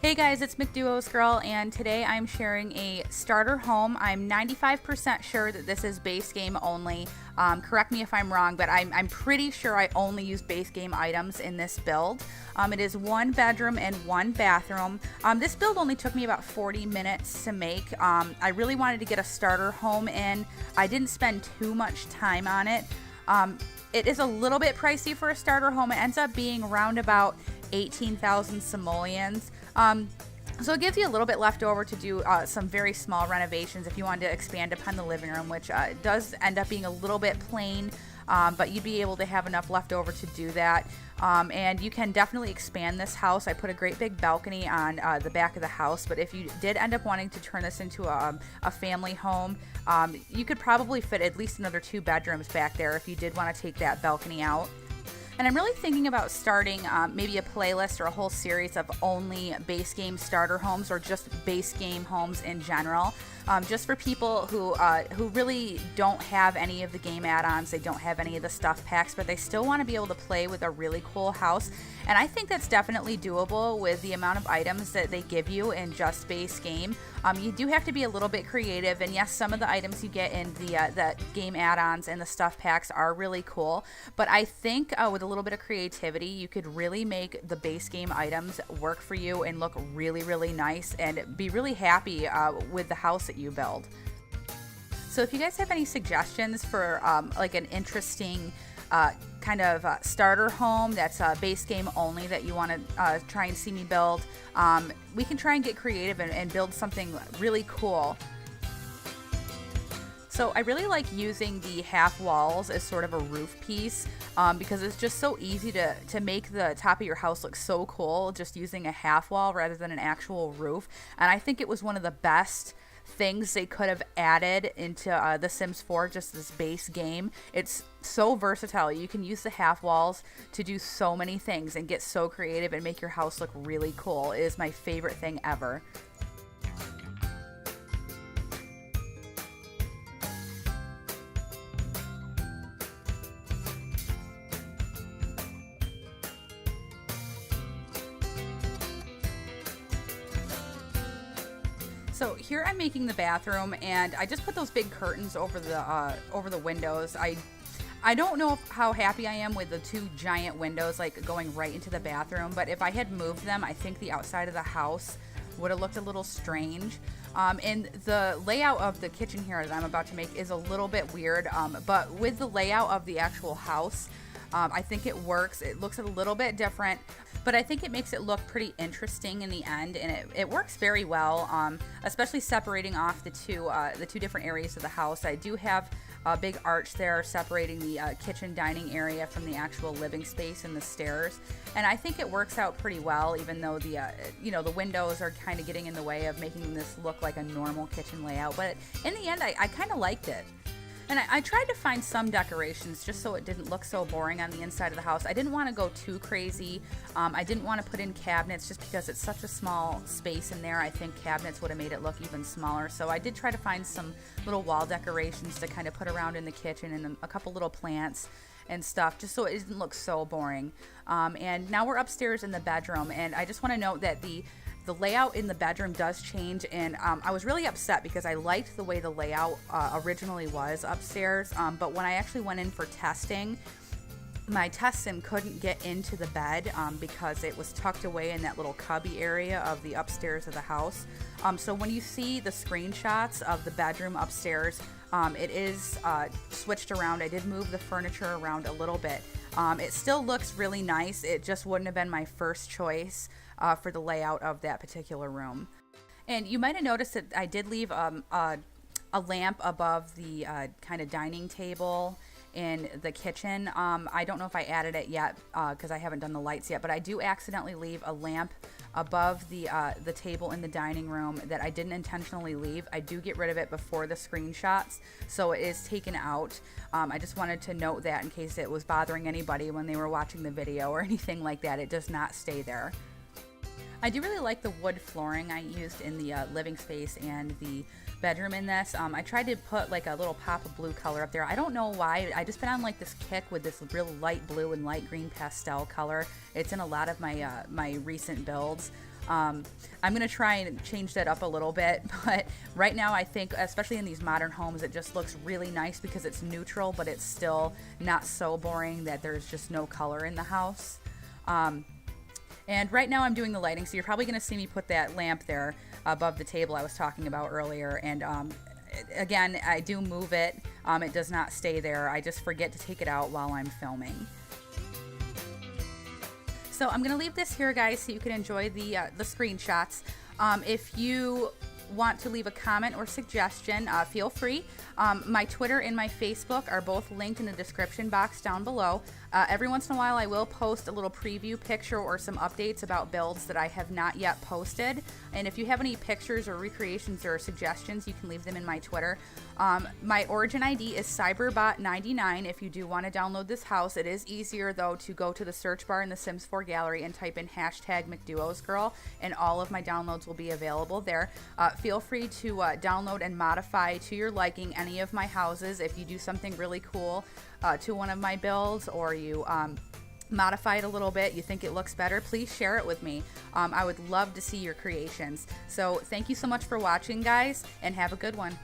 Hey guys, it's McDuo's Girl, and today I'm sharing a starter home. I'm 95% sure that this is base game only. Correct me if I'm wrong, but I'm pretty sure I only use base game items in this build. It is 1 bedroom and 1 bathroom. This build only took me about 40 minutes to make. I really wanted to get a starter home in. I didn't spend too much time on it. It is a little bit pricey for a starter home. It ends up being around about 18,000 simoleons. So it gives you a little bit left over to do some very small renovations if you wanted to expand upon the living room, which does end up being a little bit plain, but you'd be able to have enough left over to do that. And you can definitely expand this house. I put a great big balcony on the back of the house, but if you did end up wanting to turn this into a family home, you could probably fit at least another 2 bedrooms back there if you did want to take that balcony out. And I'm really thinking about starting maybe a playlist or a whole series of only base game starter homes or just base game homes in general. Just for people who really don't have any of the game add-ons, they don't have any of the stuff packs, but they still want to be able to play with a really cool house. And I think that's definitely doable with the amount of items that they give you in just base game. You do have to be a little bit creative, and yes, some of the items you get in the game add-ons and the stuff packs are really cool, but I think with a little bit of creativity, you could really make the base game items work for you and look really, really nice and be really happy with the house that you build. So if you guys have any suggestions for like an interesting kind of starter home that's base game only that you want to try and see me build, we can try and get creative and build something really cool. So I really like using the half walls as sort of a roof piece because it's just so easy to make the top of your house look so cool just using a half wall rather than an actual roof. And I think it was one of the best things they could have added into The Sims 4, just this base game. It's so versatile. You can use the half walls to do so many things and get so creative and make your house look really cool. It is my favorite thing ever. So here I'm making the bathroom, and I just put those big curtains over the windows. I don't know how happy I am with the 2 giant windows like going right into the bathroom, but if I had moved them, I think the outside of the house would have looked a little strange. And the layout of the kitchen here that I'm about to make is a little bit weird, but with the layout of the actual house, I think it works. It looks a little bit different, but I think it makes it look pretty interesting in the end, and it works very well, especially separating off the two different areas of the house. I do have a big arch there separating the kitchen dining area from the actual living space and the stairs, and I think it works out pretty well, even though the windows are kind of getting in the way of making this look like a normal kitchen layout. But in the end, I kind of liked it. And I tried to find some decorations just so it didn't look so boring on the inside of the house. I didn't want to go too crazy. I didn't want to put in cabinets just because it's such a small space in there. I think cabinets would have made it look even smaller. So I did try to find some little wall decorations to kind of put around in the kitchen and a couple little plants and stuff just so it didn't look so boring. And now we're upstairs in the bedroom, and I just want to note that the layout in the bedroom does change, and I was really upset because I liked the way the layout originally was upstairs, but when I actually went in for testing, my test sim couldn't get into the bed because it was tucked away in that little cubby area of the upstairs of the house. So when you see the screenshots of the bedroom upstairs, it is switched around. I did move the furniture around a little bit. It still looks really nice. It just wouldn't have been my first choice for the layout of that particular room. And you might have noticed that I did leave a lamp above the kind of dining table in the kitchen. I don't know if I added it yet because I haven't done the lights yet, but I do accidentally leave a lamp above the table in the dining room that I didn't intentionally leave. I do get rid of it before the screenshots, so it is taken out. I just wanted to note that in case it was bothering anybody when they were watching the video or anything like that. It does not stay there. I do really like the wood flooring I used in the living space and the bedroom in this. I tried to put like a little pop of blue color up there. I don't know why. I just been on like this kick with this real light blue and light green pastel color. It's in a lot of my my recent builds. I'm gonna try and change that up a little bit, but right now I think, especially in these modern homes, it just looks really nice because it's neutral, but it's still not so boring that there's just no color in the house. And right now I'm doing the lighting, so you're probably gonna see me put that lamp there above the table I was talking about earlier. And again, I do move it. It does not stay there. I just forget to take it out while I'm filming. So I'm gonna leave this here, guys, so you can enjoy the screenshots. If you want to leave a comment or suggestion, feel free. My Twitter and my Facebook are both linked in the description box down below. Every once in a while I will post a little preview picture or some updates about builds that I have not yet posted. And if you have any pictures or recreations or suggestions, you can leave them in my Twitter. My origin ID is Cyberbot99 if you do want to download this house. It is easier though to go to the search bar in the Sims 4 gallery and type in hashtag McDuosGirl, and all of my downloads will be available there. Feel free to download and modify to your liking any of my houses. If you do something really cool to one of my builds, or you modify it a little bit, you think it looks better, please share it with me. I would love to see your creations. So thank you so much for watching, guys, and have a good one.